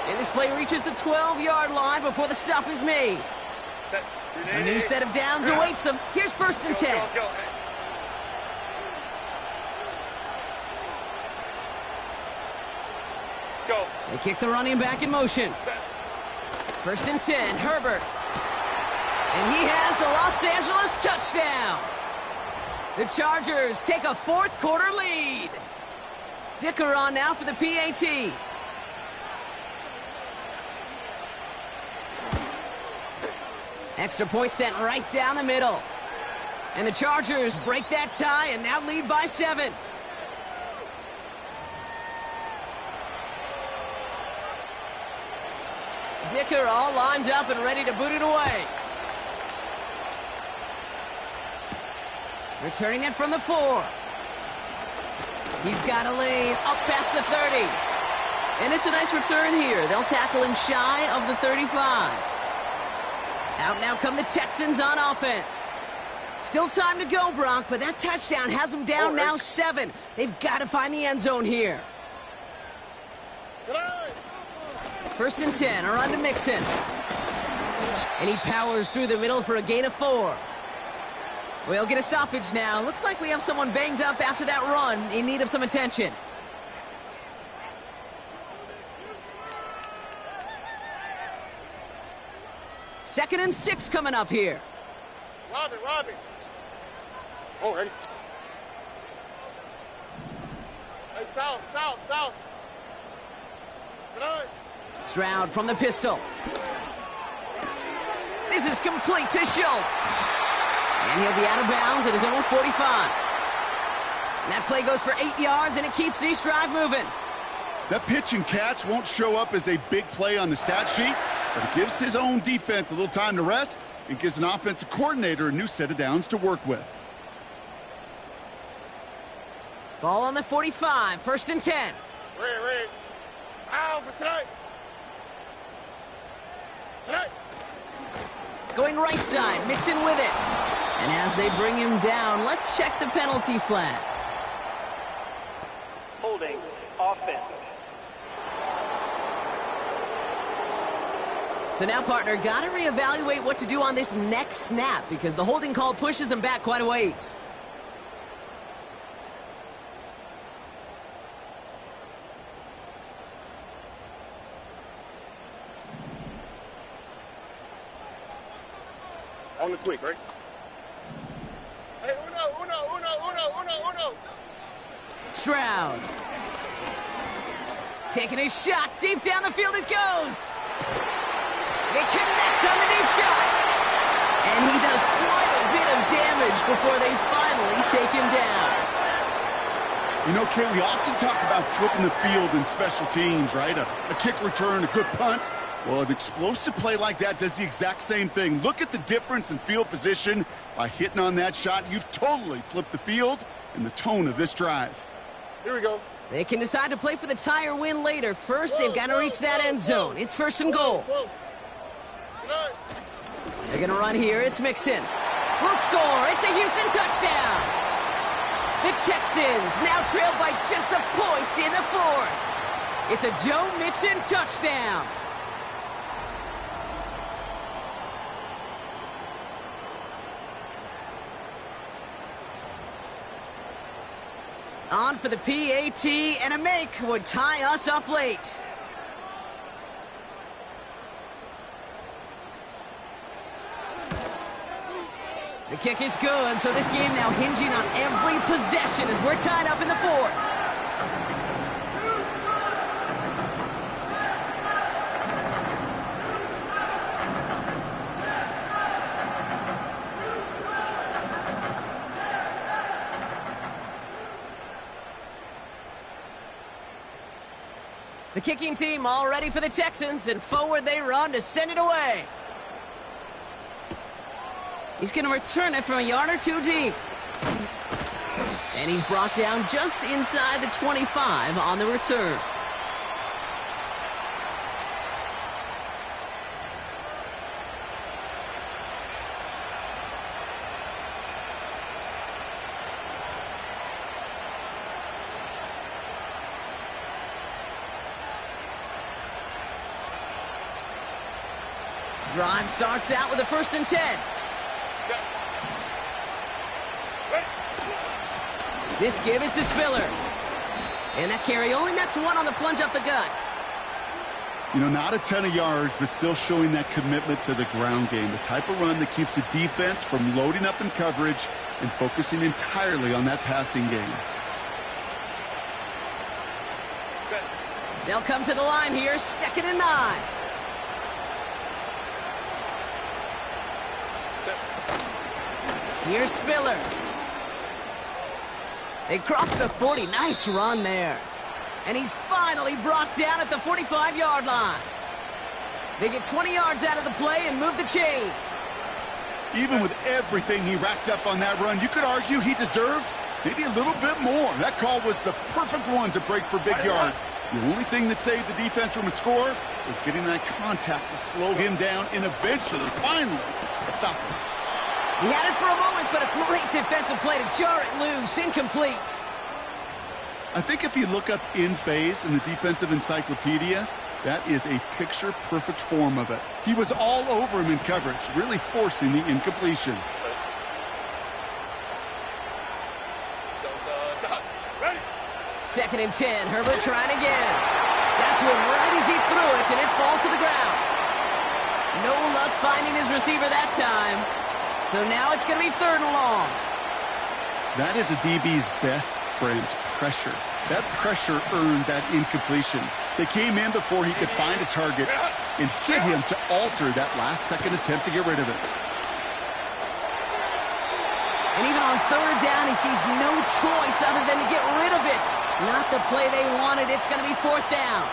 And this play reaches the 12-yard line before the stop is made. A new set of downs awaits him. Here's 1st and 10. Let's go. Go. They kick the running back in motion. 1st and 10, Herbert. And he has the Los Angeles touchdown. The Chargers take a 4th quarter lead. Dicker on now for the PAT. Extra point sent right down the middle. And the Chargers break that tie and now lead by 7. Dicker all lined up and ready to boot it away. Returning it from the 4. He's got a lane up past the 30. And it's a nice return here. They'll tackle him shy of the 35. Out now come the Texans on offense. Still time to go, Bronk, but that touchdown has them down now 7. They've got to find the end zone here. 1st and 10, a run to Mixon. And he powers through the middle for a gain of 4. We'll get a stoppage now. Looks like we have someone banged up after that run in need of some attention. Second and 6 coming up here. Robbie. Oh, ready. Hey, south. Stroud from the pistol. This is complete to Schultz. And he'll be out of bounds at his own 45. And that play goes for 8 yards, and it keeps this drive moving. That pitch and catch won't show up as a big play on the stat sheet, but it gives his own defense a little time to rest and gives an offensive coordinator a new set of downs to work with. Ball on the 45, 1st and 10. Red. Ow, for tonight. Going right side, Mixon with it. And as they bring him down, let's check the penalty flag. Holding offense. So now, partner, got to reevaluate what to do on this next snap because the holding call pushes him back quite a ways. On the quick, right? Hey, uno. Stroud. Taking a shot. Deep down the field it goes. They connect on the deep shot. And he does quite a bit of damage before they finally take him down. You know, Kate, we often talk about flipping the field in special teams, right? A kick return, a good punt. Well, an explosive play like that does the exact same thing. Look at the difference in field position. By hitting on that shot, you've totally flipped the field and the tone of this drive. Here we go. They can decide to play for the tie or win later. First, they've got to reach that end zone. It's 1st and goal. They're going to run here. It's Mixon. Will score. It's a Houston touchdown. The Texans now trail by just a point in the 4th. It's a Joe Mixon touchdown. On for the PAT, and a make would tie us up late. The kick is good, so this game now hinging on every possession as we're tied up in the fourth. The kicking team all ready for the Texans, and forward they run to send it away. He's going to return it from a yard or two deep. And he's brought down just inside the 25 on the return. Drive starts out with a 1st and 10. This give is to Spiller. And that carry only nets one on the plunge up the gut. You know, not a ton of yards, but still showing that commitment to the ground game. The type of run that keeps the defense from loading up in coverage and focusing entirely on that passing game. They'll come to the line here, 2nd and 9. Here's Spiller. They cross the 40. Nice run there. And he's finally brought down at the 45-yard line. They get 20 yards out of the play and move the chains. Even with everything he racked up on that run, you could argue he deserved maybe a little bit more. That call was the perfect one to break for big yards. The only thing that saved the defense from a score was getting that contact to slow him down and eventually, finally, stop him. He had it for a moment, but a great defensive play to jar it loose. Incomplete. I think if you look up in phase in the defensive encyclopedia, that is a picture-perfect form of it. He was all over him in coverage, really forcing the incompletion. Ready? 2nd and 10. Herbert trying again. Got to him right as he threw it, and it falls to the ground. No luck finding his receiver that time. So now it's going to be 3rd and long. That is a DB's best friend, pressure. That pressure earned that incompletion. They came in before he could find a target and hit him to alter that last-second attempt to get rid of it. And even on 3rd down, he sees no choice other than to get rid of it. Not the play they wanted. It's going to be 4th down.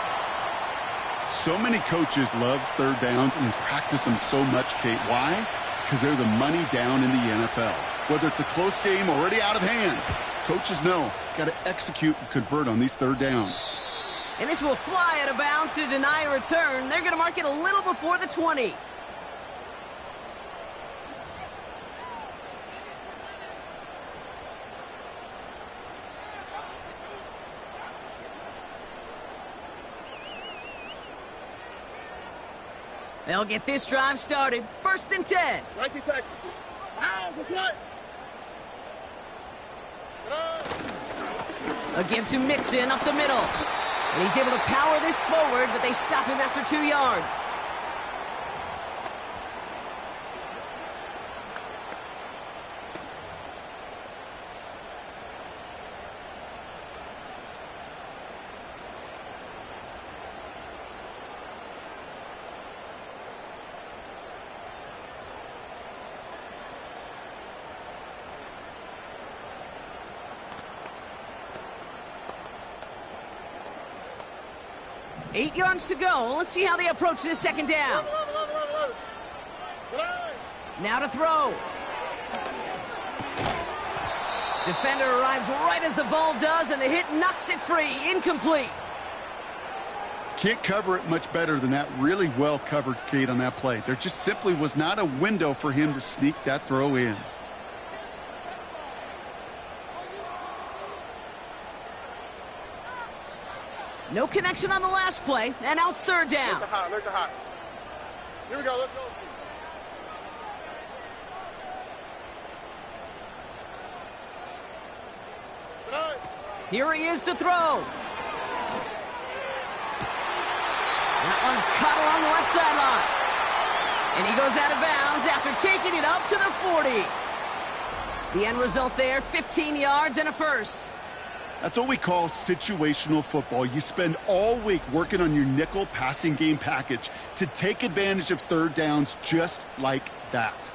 So many coaches love 3rd downs and practice them so much, Kate. Why? Because they're the money down in the NFL. Whether it's a close game already out of hand, coaches know, got to execute and convert on these 3rd downs. And this will fly out of bounds to deny a return. They're going to mark it a little before the 20. They'll get this drive started. 1st and 10. Nike Texas. Now, that's right. A give to Mixon up the middle. And he's able to power this forward, but they stop him after 2 yards. Eight yards to go. Let's see how they approach this 2nd down. Now to throw. Defender arrives right as the ball does, and the hit knocks it free. Incomplete. Can't cover it much better than that. Really well covered, Kate, on that play. There just simply was not a window for him to sneak that throw in. No connection on the last play, and now it's third down. Let the hot. Here we go, let's go. Here he is to throw. That one's caught along the left sideline. And he goes out of bounds after taking it up to the 40. The end result there, 15 yards and a first. That's what we call situational football. You spend all week working on your nickel passing game package to take advantage of third downs just like that.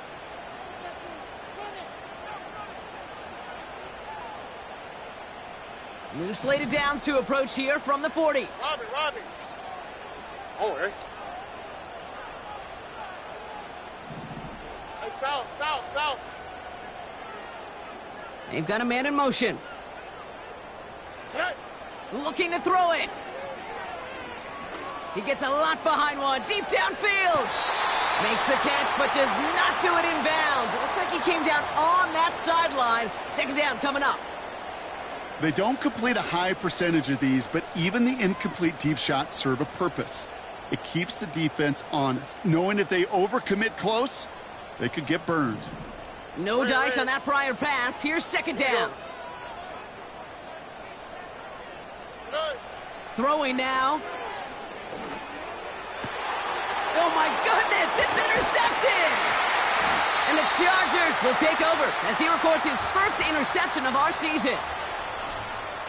New slated downs to approach here from the 40. Robbie. Oh, hey. Hey, south. They've got a man in motion. Hey. Looking to throw it. He gets a lot behind one, deep downfield. Makes the catch, but does not do it in bounds. It looks like he came down on that sideline. Second down coming up. They don't complete a high percentage of these, but even the incomplete deep shots serve a purpose. It keeps the defense honest, knowing if they overcommit close, they could get burned. No dice on that prior pass. Here's second down. Throwing now. Oh my goodness, it's intercepted! And the Chargers will take over as he records his first interception of our season.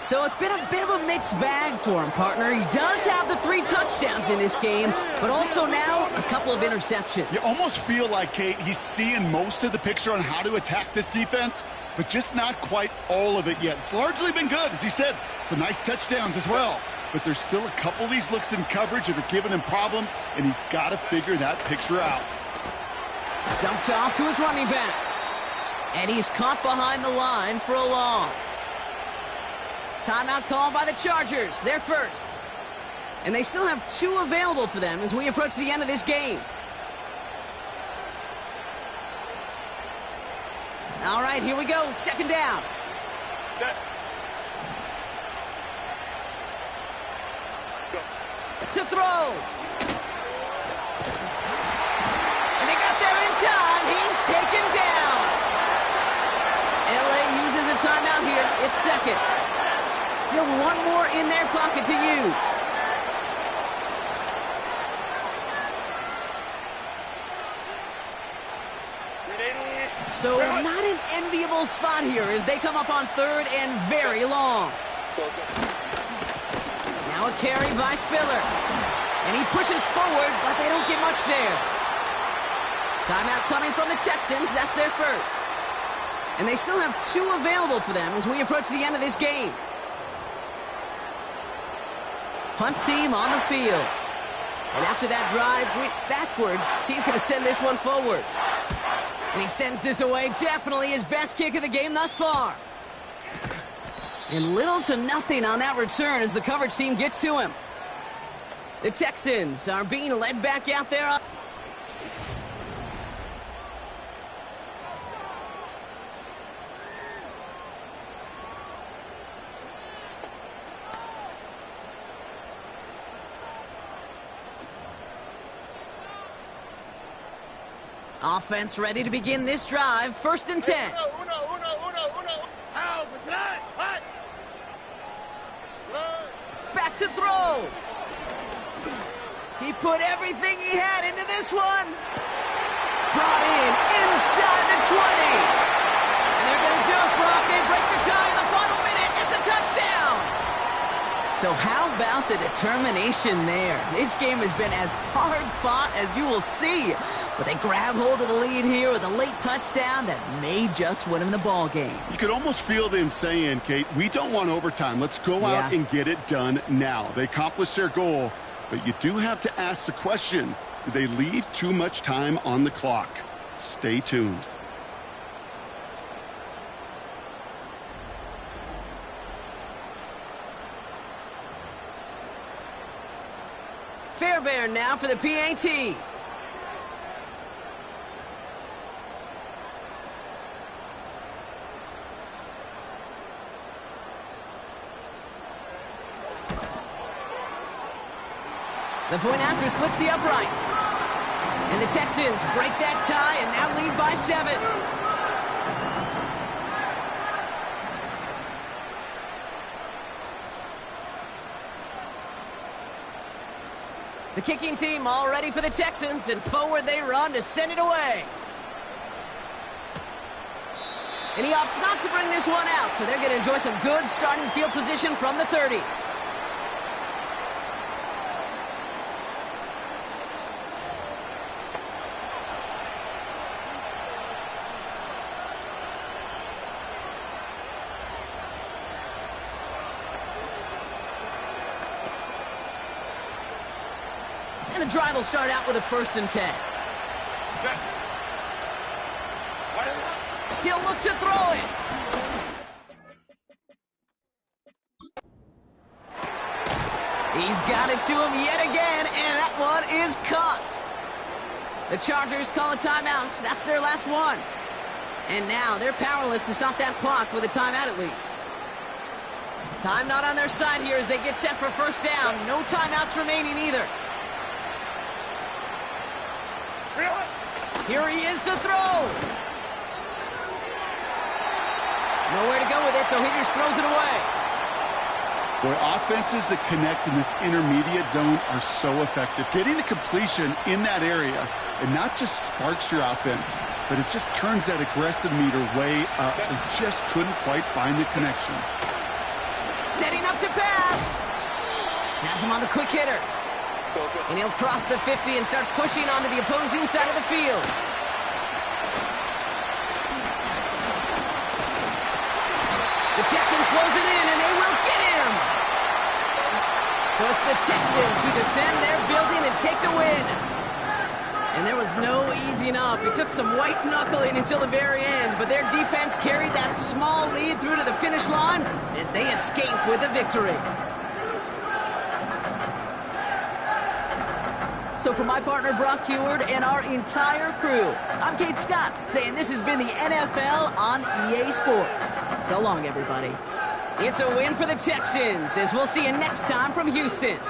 So it's been a bit of a mixed bag for him, partner. He does have the 3 touchdowns in this game, but also now a couple of interceptions. You almost feel like, Kate, he's seeing most of the picture on how to attack this defense, but just not quite all of it yet. It's largely been good, as he said. Some nice touchdowns as well. But there's still a couple of these looks in coverage that are giving him problems, and he's got to figure that picture out. Dumped off to his running back. And he's caught behind the line for a loss. Timeout called by the Chargers. They're first. And they still have 2 available for them as we approach the end of this game. All right, here we go. Second down. Set. To throw. And they got there in time. He's taken down. LA uses a timeout here. It's second. Still one more in their pocket to use. So not an enviable spot here as they come up on third and very long. Now a carry by Spiller. And he pushes forward, but they don't get much there. Timeout coming from the Texans. That's their first. And they still have 2 available for them as we approach the end of this game. Punt team on the field. And after that drive went backwards, he's going to send this one forward. And he sends this away. Definitely his best kick of the game thus far. And little to nothing on that return as the coverage team gets to him. The Texans are being led back out there. Offense ready to begin this drive. First and 10. Uno. Out, Back to throw. He put everything he had into this one. Brought in inside the 20. And they're going to do it, Brock. They break the tie in the final minute. It's a touchdown. So how about the determination there? This game has been as hard fought as you will see. But they grab hold of the lead here with a late touchdown that may just win them the ball game. You could almost feel them saying, Kate, we don't want overtime. Let's go out and get it done now. They accomplished their goal, but you do have to ask the question, do they leave too much time on the clock? Stay tuned. Fairbairn now for the PAT. The point after splits the uprights. And the Texans break that tie and now lead by 7. The kicking team all ready for the Texans, and forward they run to send it away. And he opts not to bring this one out, so they're going to enjoy some good starting field position from the 30. And the drive will start out with a 1st and 10. He'll look to throw it. He's got it to him yet again, and that one is caught. The Chargers call a timeout. That's their last one. And now they're powerless to stop that clock with a timeout at least. Time not on their side here as they get set for 1st down. No timeouts remaining either. Here he is to throw. Nowhere to go with it, so he just throws it away. Boy, offenses that connect in this intermediate zone are so effective. Getting a completion in that area, it not just sparks your offense, but it just turns that aggressive meter way up. They just couldn't quite find the connection. Setting up to pass. Has him on the quick hitter. And he'll cross the 50 and start pushing onto the opposing side of the field. The Texans close it in, and they will get him. So it's the Texans who defend their building and take the win. And there was no easing up. It took some white knuckling until the very end, but their defense carried that small lead through to the finish line as they escape with the victory. So for my partner, Brock Heward, and our entire crew, I'm Kate Scott, saying this has been the NFL on EA Sports. So long, everybody. It's a win for the Texans, as we'll see you next time from Houston.